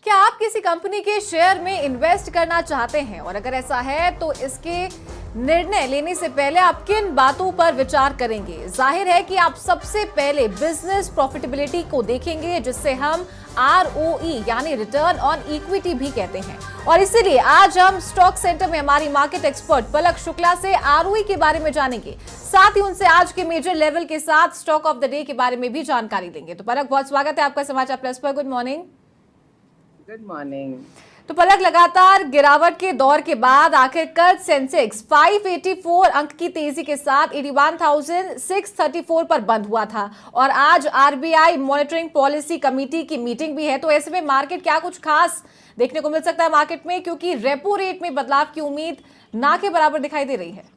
क्या आप किसी कंपनी के शेयर में इन्वेस्ट करना चाहते हैं और अगर ऐसा है तो इसके निर्णय लेने से पहले आप किन बातों पर विचार करेंगे? जाहिर है कि आप सबसे पहले बिजनेस प्रॉफिटेबिलिटी को देखेंगे, जिससे हम ROE यानी रिटर्न ऑन इक्विटी भी कहते हैं। और इसीलिए आज हम स्टॉक सेंटर में हमारी मार्केट एक्सपर्ट पलक शुक्ला से ROE के बारे में जानेंगे, साथ ही उनसे आज के मेजर लेवल के साथ स्टॉक ऑफ द डे के बारे में भी जानकारी लेंगे। तो पलक, बहुत स्वागत है आपका समाचार प्लस पर। Good morning. Good morning. तो पलक, लगातार गिरावट के दौर के बाद आखिरकार सेंसेक्स 584 अंक की तेजी के साथ 81,634 पर बंद हुआ था और आज RBI मॉनिटरिंग पॉलिसी कमेटी की मीटिंग भी है। तो ऐसे में मार्केट क्या कुछ खास देखने को मिल सकता है मार्केट में, क्योंकि रेपो रेट में बदलाव की उम्मीद ना के बराबर दिखाई दे रही है।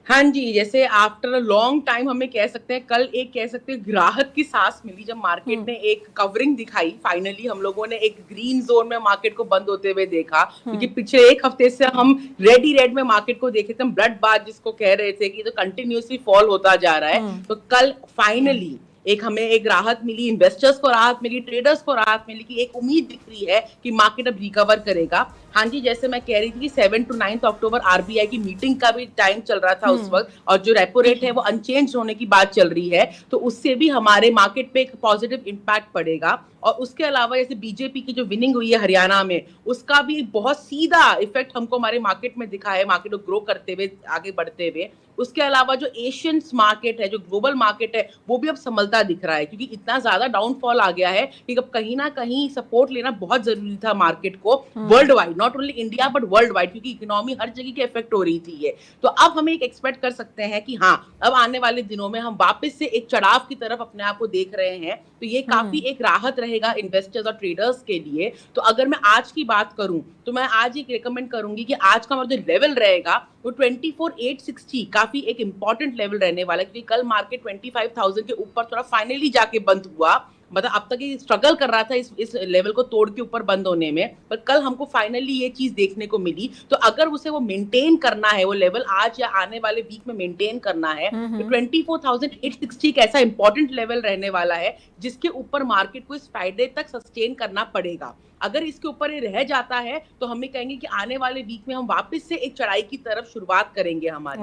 हाँ जी, जैसे आफ्टर अ लॉन्ग टाइम हमें कह सकते हैं कल एक कह सकते हैं राहत की सांस मिली जब मार्केट ने एक कवरिंग दिखाई। फाइनली हम लोगों ने एक ग्रीन जोन में मार्केट को बंद होते हुए देखा, क्योंकि पिछले एक हफ्ते से हम रेड में मार्केट को देखे थे, हम ब्लड बाथ जिसको कह रहे थे कि तो कंटिन्यूसली फॉल होता जा रहा है। तो कल फाइनली हमें एक राहत मिली, इन्वेस्टर्स को राहत मिली, ट्रेडर्स को राहत मिली कि एक उम्मीद दिख रही है कि मार्केट अब रिकवर करेगा। हाँ जी, जैसे मैं कह रही थी कि 7 to 9 अक्टूबर RBI की मीटिंग का भी टाइम चल रहा था उस वक्त, और जो रेपो रेट है वो अनचेंज होने की बात चल रही है, तो उससे भी हमारे मार्केट पे एक पॉजिटिव इंपैक्ट पड़ेगा। और उसके अलावा जैसे बीजेपी की जो विनिंग हुई है हरियाणा में, उसका भी बहुत सीधा इफेक्ट हमको हमारे मार्केट में दिखा है, मार्केट को ग्रो करते हुए, आगे बढ़ते हुए। उसके अलावा जो एशियन मार्केट है, जो ग्लोबल मार्केट है, वो भी अब संभलता दिख रहा है, क्योंकि इतना ज्यादा डाउनफॉल आ गया है कि अब कहीं ना कहीं सपोर्ट लेना बहुत जरूरी था मार्केट को world wide, not only India but world wide, क्योंकि इकोनॉमी हर जगह की इफेक्ट हो रही थी ये। तो अब हम एक एक्सपेक्ट कर सकते हैं कि हाँ, अब आने वाले दिनों में हम वापस से एक चढ़ाव की तरफ अपने आप को देख रहे हैं। तो ये काफी एक राहत रहेगा इन्वेस्टर्स और ट्रेडर्स के लिए। तो अगर मैं आज की बात करूं तो मैं आज एक रिकमेंड करूंगी कि आज का हमारा जो लेवल रहेगा वो 24,860 काफी एक इंपॉर्टेंट लेवल रहने वाला है, क्योंकि कल मार्केट 25,000 के ऊपर थोड़ा फाइनली जाके बंद हुआ। मतलब अब तक ये स्ट्रगल कर रहा था इस लेवल को तोड़ के ऊपर बंद होने में, पर कल हमको फाइनली ये चीज देखने को मिली। तो अगर उसे वो मेंटेन करना है, वो लेवल आज या आने वाले वीक में मेंटेन करना है, तो 24,860 एक ऐसा इंपॉर्टेंट लेवल रहने वाला है जिसके ऊपर मार्केट को इस फ्राइडे तक सस्टेन करना पड़ेगा। अगर इसके ऊपर ये रह जाता है तो हमें कहेंगे कि आने वाले वीक में हम वापस से एक चढ़ाई की तरफ शुरुआत करेंगे हमारी।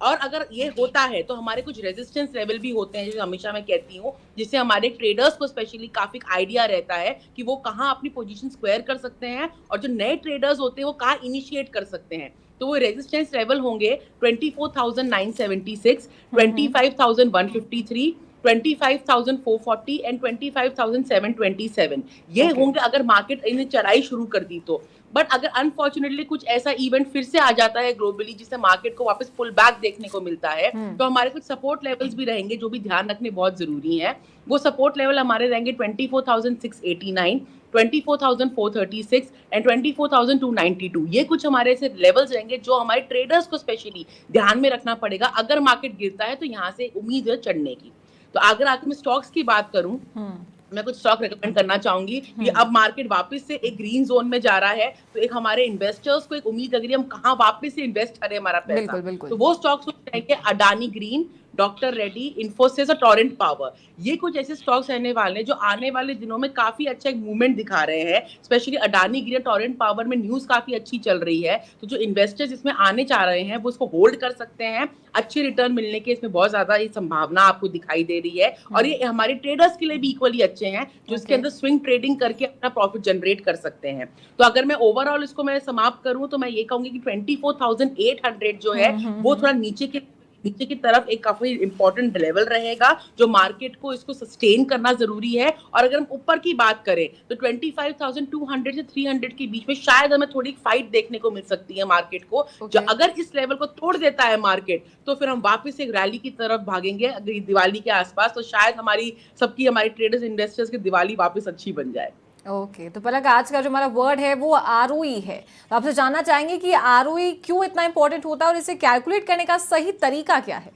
और अगर ये होता है तो हमारे कुछ रेजिस्टेंस लेवल भी होते हैं, जैसे हमेशा मैं कहती हूँ, जिससे हमारे ट्रेडर्स को स्पेशली काफी आइडिया रहता है कि वो कहाँ अपनी पोजीशन स्क्वायर कर सकते हैं, और जो नए ट्रेडर्स होते हैं वो कहाँ इनिशिएट कर सकते हैं। तो वो रेजिस्टेंस लेवल होंगे 24,976, 25,153, 25,440 एंड 25,727। ये होंगे अगर मार्केट इन्हें चढ़ाई शुरू कर दी तो। बट अगर अनफॉर्चुनेटली कुछ ऐसा इवेंट फिर से आ जाता है ग्लोबली, जिससे मार्केट को वापस पुल बैक देखने को मिलता है, तो हमारे कुछ सपोर्ट लेवल्स भी रहेंगे जो भी ध्यान रखने बहुत जरूरी है। वो सपोर्ट लेवल हमारे रहेंगे 24,689, 24,436 एंड 24,292। ये कुछ हमारे ऐसे लेवल्स रहेंगे जो हमारे ट्रेडर्स को स्पेशली ध्यान में रखना पड़ेगा। अगर मार्केट गिरता है तो यहाँ से उम्मीद है चढ़ने की। तो अगर आकर मैं स्टॉक्स की बात करूं, मैं कुछ स्टॉक रेकमेंड करना चाहूंगी कि अब मार्केट वापस से एक ग्रीन जोन में जा रहा है, तो एक हमारे इन्वेस्टर्स को एक उम्मीद लग रही है हम कहाँ वापस से इन्वेस्ट करें हमारा पैसा। बिल्कुल। तो वो स्टॉक्स रहेंगे अडानी ग्रीन, डॉक्टर रेड्डी, इन्फोसिस और टोरेंट पावर। ये कुछ ऐसे स्टॉक्स रहने वाले हैं जो आने वाले दिनों में काफी अच्छा एक मूवमेंट दिखा रहे हैं। Specially Adani green, Torrent power में न्यूज काफी अच्छी चल रही है, तो जो इन्वेस्टर्स इसमें आने चाह रहे हैं वो इसको होल्ड कर सकते हैं। अच्छे रिटर्न मिलने की इसमें बहुत ज्यादा ये संभावना आपको दिखाई दे रही है, और ये हमारे ट्रेडर्स के लिए भी इक्वली अच्छे हैं जो इसके अंदर स्विंग ट्रेडिंग करके अपना प्रॉफिट जनरेट कर सकते हैं। तो अगर मैं ओवरऑल इसको मैं समाप्त करूं तो मैं ये कहूंगी कि 24,800 जो है वो थोड़ा नीचे की तरफ एक काफी इंपॉर्टेंट लेवल रहेगा, जो मार्केट को इसको सस्टेन करना जरूरी है। और अगर हम ऊपर की बात करें तो 25,200 से 300 के बीच में शायद हमें थोड़ी फाइट देखने को मिल सकती है मार्केट को। जो अगर इस लेवल को तोड़ देता है मार्केट, तो फिर हम वापस एक रैली की तरफ भागेंगे दिवाली के आसपास, तो शायद हमारी ट्रेडर्स इन्वेस्टर्स की दिवाली वापस अच्छी बन जाए। ओके, तो पलक, आज का जो हमारा वर्ड है वो ROE है। तो आपसे जानना चाहेंगे कि ROE क्यों इतना इंपॉर्टेंट होता है और इसे कैलकुलेट करने का सही तरीका क्या है?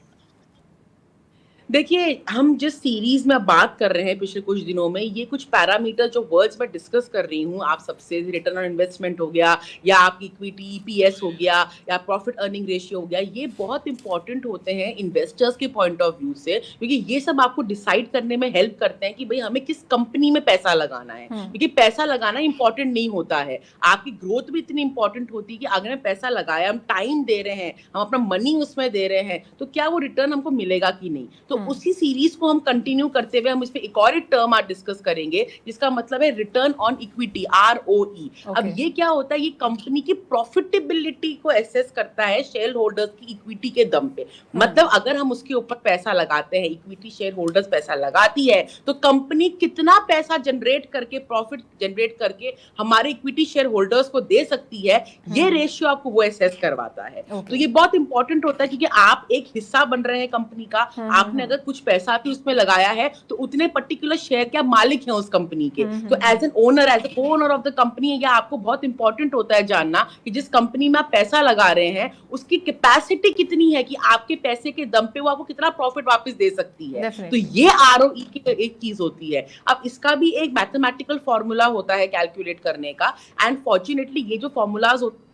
देखिए, हम जिस सीरीज में बात कर रहे हैं पिछले कुछ दिनों में, ये कुछ पैरामीटर जो वर्ड्स में डिस्कस कर रही हूँ आप सबसे, रिटर्न ऑन इन्वेस्टमेंट हो गया या आपकी इक्विटी ईपीएस हो गया या प्रॉफिट अर्निंग रेशियो हो गया, ये बहुत इंपॉर्टेंट होते हैं इन्वेस्टर्स के पॉइंट ऑफ व्यू से, क्योंकि ये सब आपको डिसाइड करने में हेल्प करते हैं कि भाई हमें किस कंपनी में पैसा लगाना है। क्योंकि पैसा लगाना इंपॉर्टेंट नहीं होता है, आपकी ग्रोथ भी इतनी इंपॉर्टेंट होती है कि अगर हम पैसा लगाया, हम टाइम दे रहे हैं, हम अपना मनी उसमें दे रहे हैं, तो क्या वो रिटर्न हमको मिलेगा कि नहीं। तो उसी सीरीज को हम कंटिन्यू करते हुए हम इसमें एक और एक टर्म आज डिस्कस करेंगे जिसका मतलब है रिटर्न ऑन इक्विटी, ROE। अब ये क्या होता है, ये कंपनी की प्रॉफिटेबिलिटी को एसेस करता है शेयर होल्डर्स की इक्विटी के दम पे। मतलब अगर हम उसके ऊपर पैसा लगाते हैं, इक्विटी शेयर होल्डर्स पैसा लगाती है, तो कंपनी कितना पैसा जनरेट करके, प्रॉफिट जनरेट करके हमारे इक्विटी शेयर होल्डर्स को दे सकती है, ये रेशियो आपको वो एसेस करवाता है। तो ये बहुत इंपॉर्टेंट होता है क्योंकि आप एक हिस्सा बन रहे हैं कंपनी का, आपने अगर कुछ पैसा भी उसमें लगाया है तो उतने पर्टिकुलर शेयर के आप मालिक हैं उस कंपनी के। तो as an owner, as a owner of the company, ये आपको बहुत इंपॉर्टेंट होता है जानना कि जिस कंपनी में आप पैसा लगा रहे हैं उसकी कैपेसिटी कितनी है कि आपके पैसे के दम पे वो आपको कितना प्रॉफिट वापस दे सकती है। तो ये ROE की एक चीज होती है। अब इसका भी एक मैथमेटिकल फॉर्मूला होता है कैलकुलेट करने का, एंड फॉर्चुनेटली ये जो फॉर्मूलाज होते हैं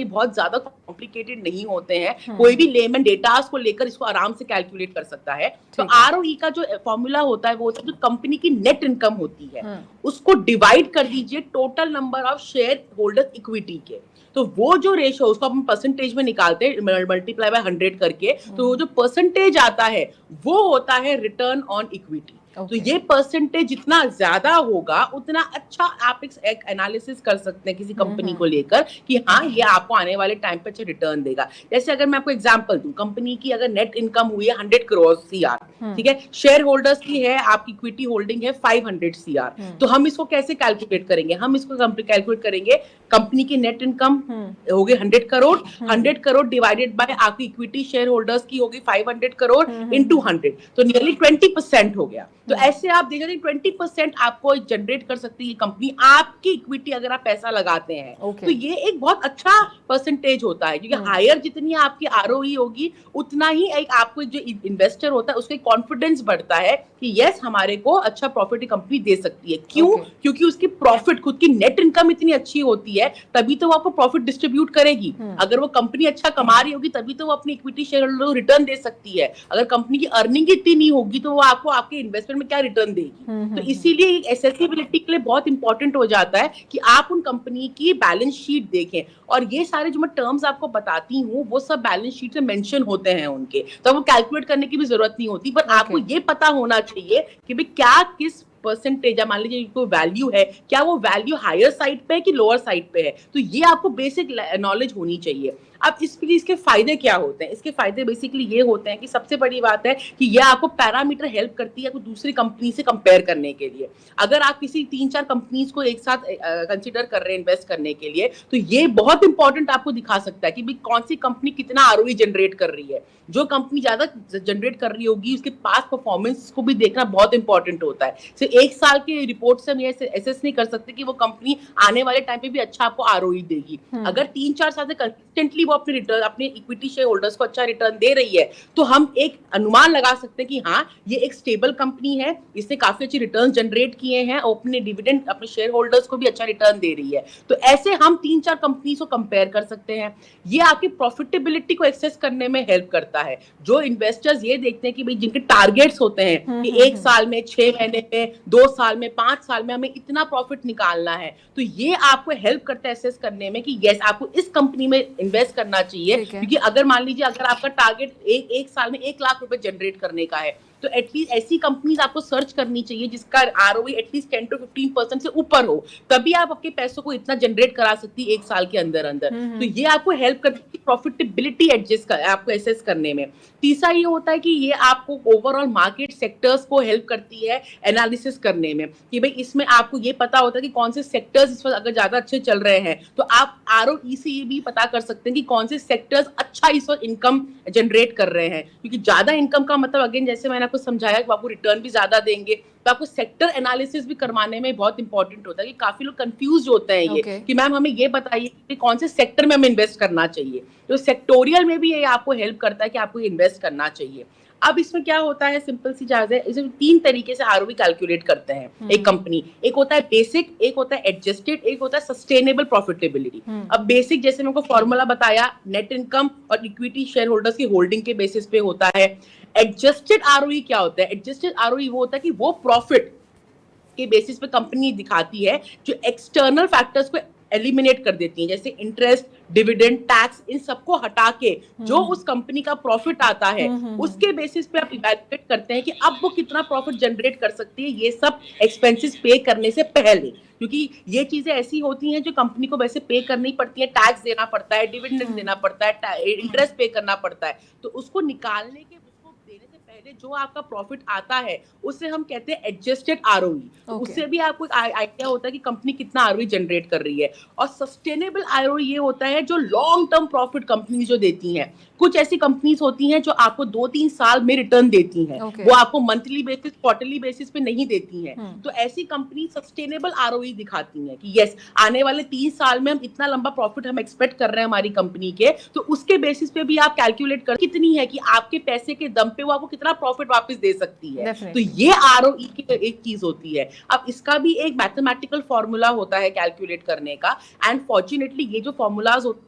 बहुत ज्यादा कॉम्प्लिकेटेड नहीं होते हैं, कोई भी लेमन डेटास को लेकर इसको आराम से कैलकुलेट कर सकता है। तो ROE का जो फॉर्मूला होता है वो होता है जो कंपनी की नेट इनकम होती है उसको डिवाइड कर दीजिए total number of share holder equity के। तो वो जो रेशियो उसको हम परसेंटेज में निकालते हैं, मल्टीप्लाई बाय 100 करके, तो वो जो परसेंटेज आता है वो होता है रिटर्न ऑन इक्विटी। तो ये परसेंटेज जितना ज्यादा होगा उतना अच्छा आप एक एनालिसिस कर सकते हैं किसी कंपनी को लेकर कि हाँ ये आपको आने वाले टाइम पे अच्छा रिटर्न देगा। जैसे अगर मैं आपको एग्जांपल दूं, कंपनी की अगर नेट इनकम हुई है 100 करोड़ CR, ठीक है, शेयर होल्डर्स की है, आपकी इक्विटी होल्डिंग है 500 CR, तो हम इसको कैसे कैलकुलेट करेंगे? हम इसको कैलकुलेट करेंगे, कंपनी की नेट इनकम हो गई 100 करोड़, 100 करोड़ डिवाइडेड बाय आपकी इक्विटी शेयर होल्डर्स की होगी 500 करोड़ इनटू 100, तो नियरली 20% हो गया। तो ऐसे आप देख रहे हैं 20% आपको जनरेट कर सकती है कंपनी आपकी इक्विटी अगर आप पैसा लगाते हैं। तो ये एक बहुत अच्छा परसेंटेज होता है क्योंकि हायर जितनी आपकी ROE होगी उतना ही एक आपको जो इन्वेस्टर होता है उसके कॉन्फिडेंस बढ़ता है कि यस हमारे को अच्छा प्रॉफिट कंपनी दे सकती है। क्यों? क्योंकि उसकी प्रॉफिट, खुद की नेट इनकम इतनी अच्छी होती है तभी तो वो आपको प्रॉफिट डिस्ट्रीब्यूट करेगी। अगर वो कंपनी अच्छा कमा रही होगी तभी तो वो अपनी इक्विटी शेयर होल्डर को रिटर्न दे सकती है। अगर कंपनी की अर्निंग इतनी नहीं होगी तो वो आपको आपके इन्वेस्टमेंट में क्या रिटर्न देगी। तो इसीलिए एसेसिबिलिटी के लिए बहुत इंपॉर्टेंट हो जाता है कि आप उन कंपनी की बैलेंस शीट देखें, और ये सारे जो मैं टर्म्स आपको बताती हूँ वो सब बैलेंस शीट में मेंशन होते हैं उनके, तो वो कैलकुलेट करने की भी जरूरत नहीं होती। पर आपको ये पता होना चाहिए कि भाई क्या किस परसेंटेज है, मान लीजिए कोई वैल्यू है, क्या वो वैल्यू हायर साइड पे है कि लोअर साइड पे है, तो ये आपको बेसिक नॉलेज होनी चाहिए। अब इसके फायदे क्या होते हैं? इसके फायदे बेसिकली ये होते हैं कि सबसे बड़ी बात है कि ये आपको पैरामीटर हेल्प करती है कोई दूसरी कंपनी से कंपेयर करने के लिए। अगर आप किसी 3-4 कंपनीज को एक साथ कंसीडर कर रहे हैं इन्वेस्ट करने के लिए, तो ये बहुत इंपॉर्टेंट आपको दिखा सकता है कि भाई कौन सी कंपनी कितना ROE जनरेट कर रही है। जो कंपनी ज्यादा जनरेट कर रही होगी उसके पास परफॉर्मेंस को भी देखना बहुत इंपॉर्टेंट होता है। सिर्फ एक साल की रिपोर्ट से हम ये एसेस नहीं कर सकते कि वो कंपनी आने वाले टाइम पे भी अच्छा आपको ROE देगी। अगर 3-4 साल से कंसिस्टेंटली अपने रिटर्न, अपने इक्विटी शेयर होल्डर्स को अच्छा रिटर्न दे रही है, तो हम एक अनुमान लगा सकते हैं कि हाँ ये एक स्टेबल कंपनी है, इसने काफी अच्छी रिटर्न जनरेट किए हैं और अपने डिविडेंड अपने शेयर होल्डर्स को भी अच्छा रिटर्न दे रही है। तो ऐसे हम 3-4 कंपनी को कंपेयर कर सकते हैं। ये आपकी प्रॉफिटेबिलिटी को एक्सेस करने में हेल्प करता है। जो इन्वेस्टर्स ये देखते हैं कि भाई जिनके टारगेट्स होते हैं कि 1 साल में, 6 महीने में, 2 साल में, 5 साल में हमें इतना प्रॉफिट निकालना है, तो ये आपको हेल्प करता है एसेस करने में कि यस आपको इस कंपनी में इन्वेस्ट करना चाहिए। क्योंकि अगर मान लीजिए अगर आपका टारगेट एक साल में 1 लाख रुपए जनरेट करने का है, तो एटलीस्ट ऐसी कंपनीज आपको सर्च करनी चाहिए जिसका ROE एटलीस्ट 10 to 15% से ऊपर हो, तभी आप आपके पैसों को इतना जनरेट करा सकती है 1 साल के अंदर अंदर। तो ये आपको हेल्प करती है प्रॉफिटेबिलिटी एडजस्ट कर आपको एसेस करने में। तीसरा ये होता है कि ये आपको ओवरऑल मार्केट सेक्टर्स को हेल्प करती है एनालिसिस करने में कि भाई इसमें आपको ये पता होता है कि कौन से सेक्टर्स इस वक्त अगर ज्यादा अच्छे चल रहे हैं, तो आप ROE से ये भी पता कर सकते हैं कि कौन से सेक्टर्स अच्छा इस वक्त इनकम जनरेट कर रहे हैं। क्योंकि ज्यादा इनकम का मतलब अगेन जैसे मैंने आपको समझाया कि आपको रिटर्न भी ज्यादा देंगे, तो आपको सेक्टर एनालिसिस भी करवाने में बहुत इंपॉर्टेंट होता है कि काफी लोग कंफ्यूज होते हैं ये कि मैम हमें ये बताइए कि कौन से सेक्टर में हमें इन्वेस्ट करना चाहिए। तो सेक्टोरियल में भी ये आपको हेल्प करता है कि आपको इन्वेस्ट करना चाहिए। अब इसमें क्या होता है, सिंपल सी चीज है, इसमें 3 तरीके से आरओई कैलकुलेट करते हैं एक कंपनी। एक होता है बेसिक, एक होता है एडजस्टेड, एक होता है सस्टेनेबल प्रॉफिटेबिलिटी। अब बेसिक जैसे मेरे को फॉर्मूला बताया, नेट इनकम और इक्विटी शेयर होल्डर्स की होल्डिंग के बेसिस पे होता है। एडजस्टेड आरओई क्या होता है? एडजस्टेड आरओई वो होता है कि वो प्रॉफिट के बेसिस पे कंपनी दिखाती है जो एक्सटर्नल फैक्टर्स को एलिमिनेट कर देती है, जैसे इंटरेस्ट, डिविडेंड, टैक्स, इन सबको हटा के जो उस कंपनी का प्रॉफिट आता है उसके बेसिस पे आप इवैल्यूएट करते हैं कि अब वो कितना प्रॉफिट जनरेट कर सकती है, ये सब एक्सपेंसेस पे करने से पहले। क्योंकि ये चीजें ऐसी होती हैं जो कंपनी को वैसे पे करनी पड़ती है, टैक्स देना पड़ता है, डिविडेंड देना पड़ता है, इंटरेस्ट पे करना पड़ता है, तो उसको निकालने के देने से पहले जो आपका प्रॉफिट आता है उसे हम कहते हैं एडजस्टेड आरओई। उससे भी आपको एक आइडिया होता है कि कंपनी कितना आरओई जनरेट कर रही है। और सस्टेनेबल आरओई ये होता है जो लॉन्ग टर्म प्रॉफिट कंपनी जो देती हैं। कुछ ऐसी कंपनीज होती हैं जो आपको 2-3 साल में रिटर्न देती हैं, वो आपको मंथली बेसिस, क्वार्टरली बेसिस पे नहीं देती हैं। तो ऐसी कंपनी सस्टेनेबल आरओई दिखाती हैं कि यस, आने वाले 3 साल में हम इतना लंबा प्रॉफिट हम एक्सपेक्ट कर रहे हैं हमारी कंपनी के, तो उसके बेसिस पे भी आप कैलकुलेट कर कितनी है कि आपके पैसे के दम पे वो आपको कितना प्रॉफिट वापस दे सकती है। तो ये आरओई की एक चीज होती है। अब इसका भी एक मैथमेटिकल फॉर्मूला होता है कैलकुलेट करने का, एंड फॉर्चुनेटली ये जो फॉर्मूलाज होते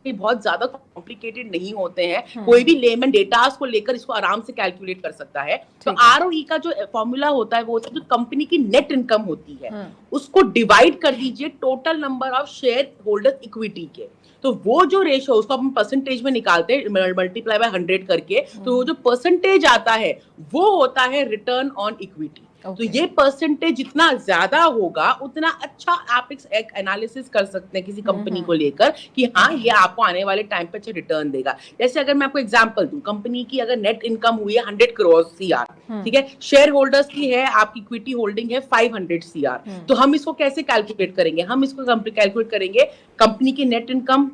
हैं बहुत ज्यादा कॉम्प्लिकेटेड नहीं होते हैं। कोई भी लेमन डेटास को लेकर इसको आराम से कैलकुलेट कर सकता है। तो आरओई का जो फॉर्मूला होता है वो होता है जो कंपनी की नेट इनकम होती है उसको डिवाइड कर दीजिए total number of share holder equity के। तो वो जो रेशियो उसको हम परसेंटेज में निकालते हैं, मल्टीप्लाई बाय 100 करके, तो वो जो परसेंटेज आता है वो होता है रिटर्न ऑन इक्विटी। तो ये परसेंटेज जितना ज्यादा होगा उतना अच्छा आप एक एनालिसिस कर सकते हैं किसी कंपनी को लेकर कि हाँ ये आपको आने वाले टाइम पे अच्छा रिटर्न देगा। जैसे अगर मैं आपको एग्जांपल दूं, कंपनी की अगर नेट इनकम हुई है 100 करोड़ CR, ठीक है, शेयर होल्डर्स की है, आपकी इक्विटी होल्डिंग है 500 CR, तो हम इसको कैसे कैलकुलेट करेंगे? हम इसको कैलकुलेट करेंगे, कंपनी की नेट इनकम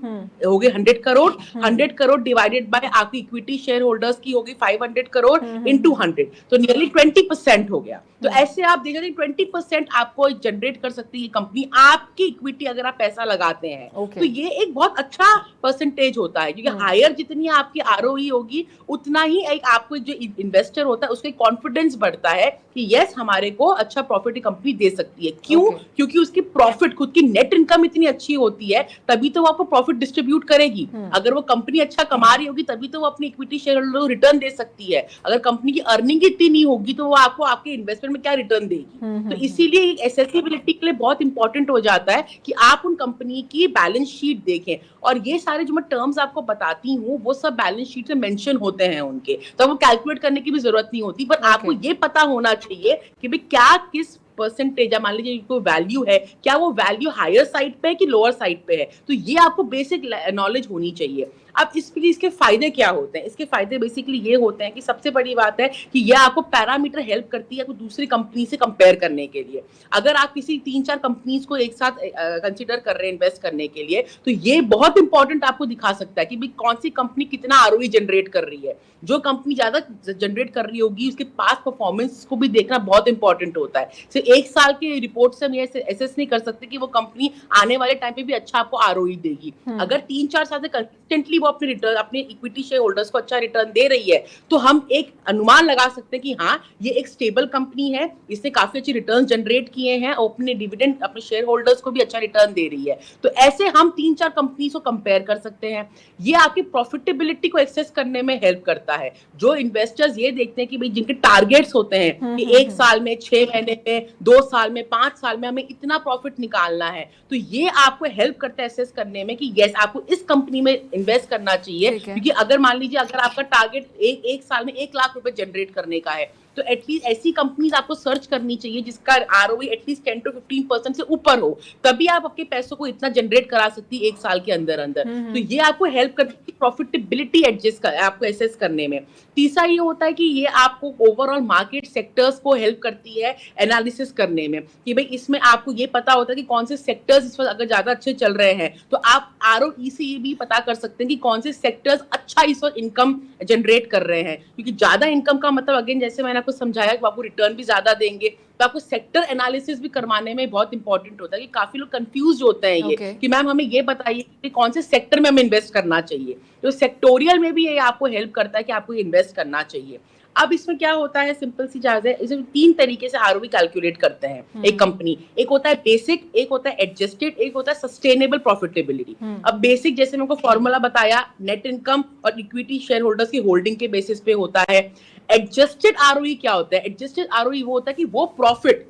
हो गई 100 करोड़, 100 करोड़ डिवाइडेड बाय आपकी इक्विटी शेयर होल्डर्स की होगी 500 करोड़ इनटू 100, तो नियरली 20% हो गया। तो ऐसे आप देख रहे हैं 20% आपको जनरेट कर सकती है कंपनी आपकी इक्विटी अगर आप पैसा लगाते हैं। तो ये एक बहुत अच्छा परसेंटेज होता है, क्योंकि हायर जितनी आपकी आरओई होगी उतना ही एक आपको जो इन्वेस्टर होता है उसके कॉन्फिडेंस बढ़ता है कि यस हमारे को अच्छा प्रॉफिट कंपनी दे सकती है। क्यों? क्योंकि उसकी प्रॉफिट, खुद की नेट इनकम इतनी अच्छी होती है, तभी तो वो आपको प्रॉफिट डिस्ट्रीब्यूट करेगी। अगर वो कंपनी अच्छा कमा रही होगी तभी तो वो अपनी इक्विटी शेयर होल्डर को रिटर्न दे सकती है। अगर कंपनी की अर्निंग इतनी नहीं होगी तो वो आपको आपके इन्वेस्टमेंट में क्या रिटर्न देगी? तो इसीलिए एसेसिबिलिटी के लिए बहुत इंपॉर्टेंट हो जाता है कि आप उन कंपनी की बैलेंस शीट देखें, और ये सारे जो मैं टर्म्स आपको बताती हूँ वो सब बैलेंस शीट में मेंशन होते हैं उनके, तो वो कैलकुलेट करने की भी जरूरत नहीं होती। पर आपको ये पता होना चाहिए कि भाई क्या किस परसेंटेज है, मान लीजिए कोई वैल्यू है, क्या वो वैल्यू हायर साइड पे है कि लोअर साइड पे है, तो ये आपको बेसिक नॉलेज होनी चाहिए। अब इसके फायदे क्या होते हैं? इसके फायदे बेसिकली ये होते हैं कि सबसे बड़ी बात है कि ये आपको पैरामीटर हेल्प करती है कोई दूसरी कंपनी से कंपेयर करने के लिए। अगर आप किसी 3-4 कंपनीज को एक साथ कंसीडर कर रहे हैं इन्वेस्ट करने के लिए, तो ये बहुत इंपॉर्टेंट आपको दिखा सकता है कि भाई कौन सी कंपनी कितना आरओई जनरेट कर रही है। जो कंपनी ज्यादा जनरेट कर रही होगी उसके पास परफॉर्मेंस को भी देखना बहुत इंपॉर्टेंट होता है। सिर्फ 1 साल के रिपोर्ट से हम ये एसेस नहीं कर सकते कि वो कंपनी आने वाले टाइम पे भी अच्छा आपको आरओई देगी। अगर 3-4 साल से कंसिस्टेंटली अपने रिटर्न, अपने इक्विटी शेयर होल्डर्स को अच्छा रिटर्न दे रही है, तो हम एक अनुमान लगा सकते हैं कि हाँ ये एक स्टेबल कंपनी है, इसने काफी अच्छी रिटर्न जनरेट किए हैं और अपने डिविडेंड अपने शेयर होल्डर्स को भी अच्छा रिटर्न दे रही है। तो ऐसे हम 3-4 कंपनी को कंपेयर कर सकते हैं। ये आपकी प्रॉफिटेबिलिटी को एक्सेस करने में हेल्प करता है। जो इन्वेस्टर्स ये देखते हैं कि भाई जिनके टारगेट्स होते हैं कि 1 साल में, 6 महीने में, 2 साल में, 5 साल में हमें इतना प्रॉफिट निकालना है, तो ये आपको हेल्प करता है एसेस करने में कि यस आपको इस कंपनी में इन्वेस्ट करना चाहिए। क्योंकि अगर मान लीजिए अगर आपका टारगेट एक साल में 1 लाख रुपए जनरेट करने का है, तो एटलीस्ट ऐसी कंपनीज आपको सर्च करनी चाहिए जिसका आरओई एटलीस्ट 10 to 15% से ऊपर हो, तभी आप अपने पैसों को इतना जनरेट करा सकती है 1 साल के अंदर अंदर। तो ये आपको हेल्प करती है प्रॉफिटेबिलिटी एडजस्ट कर आपको एसेस करने में। तीसरा ये होता है कि ये आपको ओवरऑल मार्केट सेक्टर्स को हेल्प करती है एनालिसिस करने में कि भाई इसमें आपको ये पता होता है कि कौन से सेक्टर्स इस वक्त अगर ज्यादा अच्छे चल रहे हैं, तो आप आरओई से ये भी पता कर सकते हैं कि कौन से सेक्टर्स अच्छा इस वक्त इनकम जनरेट कर रहे हैं। क्योंकि ज्यादा इनकम का मतलब अगेन जैसे मैंने आपको समझाया कि आपको रिटर्न भी ज्यादा देंगे, तो आपको सेक्टर एनालिसिस भी करवाने में बहुत इंपॉर्टेंट होता है कि काफी लोग कंफ्यूज होते हैं ये कि मैम हमें ये बताइए कि कौन से सेक्टर में हमें इन्वेस्ट करना चाहिए। तो सेक्टोरियल में भी ये आपको हेल्प करता है कि आपको इन्वेस्ट करना चाहिए। अब इसमें क्या होता है, सिंपल सी चीज है, इसमें 3 तरीके से आरओई कैलकुलेट करते हैं एक कंपनी। एक होता है बेसिक, एक होता है एडजस्टेड, एक होता है सस्टेनेबल प्रॉफिटेबिलिटी। अब बेसिक जैसे मेरे को फॉर्मूला बताया, नेट इनकम और इक्विटी शेयर होल्डर्स की होल्डिंग के बेसिस पे होता है। एडजस्टेड आरओई क्या होता है? एडजस्टेड आरओई वो होता है कि वो प्रॉफिट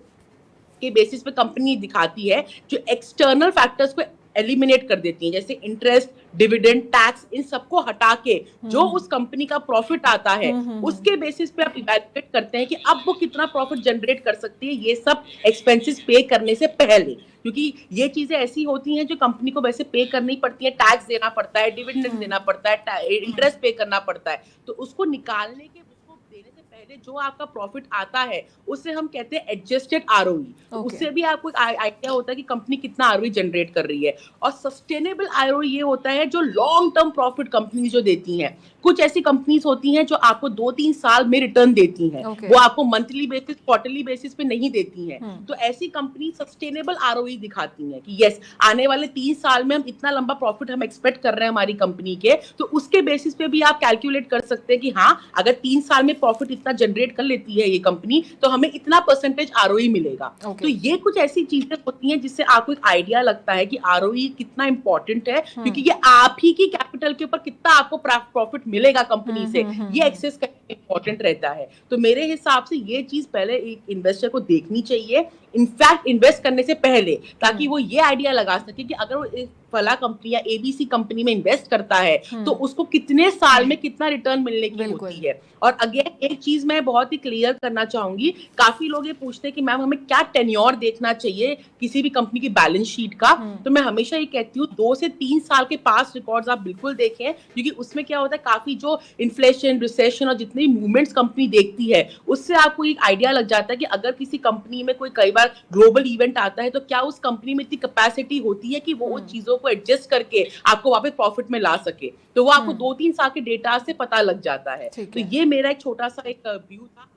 के बेसिस पे कंपनी दिखाती है जो एक्सटर्नल फैक्टर्स को एलिमिनेट कर देती है, जैसे इंटरेस्ट, डिविडेंड, टैक्स, इन सबको हटा के जो उस कंपनी का प्रॉफिट आता है उसके बेसिस पे आप इवैल्यूएट करते हैं कि अब वो कितना प्रॉफिट जनरेट कर सकती है, ये सब एक्सपेंसेस पे करने से पहले। क्योंकि ये चीजें ऐसी होती हैं जो कंपनी को वैसे पे करनी पड़ती है, टैक्स देना पड़ता है, डिविडेंड देना पड़ता है, इंटरेस्ट पे करना पड़ता है, तो उसको निकालने के देने से पहले जो आपका प्रॉफिट आता है उसे हम कहते हैं एडजस्टेड आरओई। उससे भी आपको एक आइडिया होता है कि कंपनी कितना आरओई जनरेट कर रही है। और सस्टेनेबल आरओई ये होता है जो लॉन्ग टर्म प्रॉफिट कंपनी जो देती हैं। कुछ ऐसी कंपनीज होती हैं जो आपको 2-3 साल में रिटर्न देती हैं, वो आपको मंथली बेसिस, क्वार्टरली बेसिस पे नहीं देती हैं। तो ऐसी कंपनी सस्टेनेबल आरओई दिखाती हैं कि यस, आने वाले 3 साल में हम इतना लंबा प्रॉफिट हम एक्सपेक्ट कर रहे हैं हमारी कंपनी के, तो उसके बेसिस पे भी आप कैलकुलेट कर सकते हैं कि हाँ, अगर 3 साल में प्रॉफिट इतना जनरेट कर लेती है ये कंपनी तो हमें इतना परसेंटेज आरओई मिलेगा। तो ये कुछ ऐसी चीजें होती हैं जिससे आपको एक आइडिया लगता है कि आरओई कितना इंपॉर्टेंट है, क्योंकि ये आप ही की कैपिटल के ऊपर कितना आपको प्रॉफिट मिलेगा कंपनी से, ये एक्सेस करना इंपॉर्टेंट रहता है। तो मेरे हिसाब से ये चीज पहले एक इन्वेस्टर को देखनी चाहिए, इनफैक्ट इन्वेस्ट करने से पहले, ताकि वो ये आइडिया लगा सके कि अगर वो फला कंपनी या एबीसी कंपनी में इन्वेस्ट करता है तो उसको कितने साल में कितना रिटर्न मिलने की होती है। और अगेन एक चीज मैं बहुत ही क्लियर करना चाहूंगी, काफी लोग ये पूछते हैं कि मैम हमें क्या टेन्योर देखना चाहिए किसी भी कंपनी की बैलेंस शीट का, तो मैं हमेशा ये कहती हूँ 2 से 3 साल के पास रिकॉर्ड्स आप बिल्कुल देखें, क्योंकि उसमें क्या होता है, काफी जो इन्फ्लेशन, रिसेशन और जितनी मूवमेंट्स कंपनी देखती है उससे आपको एक आइडिया लग जाता है कि अगर किसी कंपनी में कोई कई बार ग्लोबल इवेंट आता है तो क्या उस कंपनी में इतनी कैपेसिटी होती है कि वो उन चीजों को एडजस्ट करके आपको वापस प्रॉफिट में ला सके। तो वो आपको 2-3 साल के डेटा से पता लग जाता है। तो ये मेरा एक छोटा सा एक व्यू था।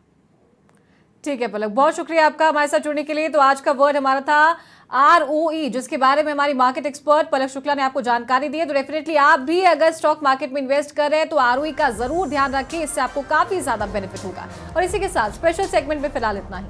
ठीक है पलक, बहुत शुक्रिया आपका हमारे साथ जुड़ने के लिए। तो आज का वर्ड हमारा था आरओई, जिसके बारे में हमारी मार्केट एक्सपर्ट पलक शुक्ला ने आपको जानकारी दी है। तो डेफिनेटली आप भी अगर स्टॉक मार्केट में इन्वेस्ट कर रहे हैं तो आरओई का जरूर ध्यान रखें, इससे आपको काफी ज्यादा बेनिफिट होगा। और इसी के साथ स्पेशल सेगमेंट में फिलहाल इतना ही।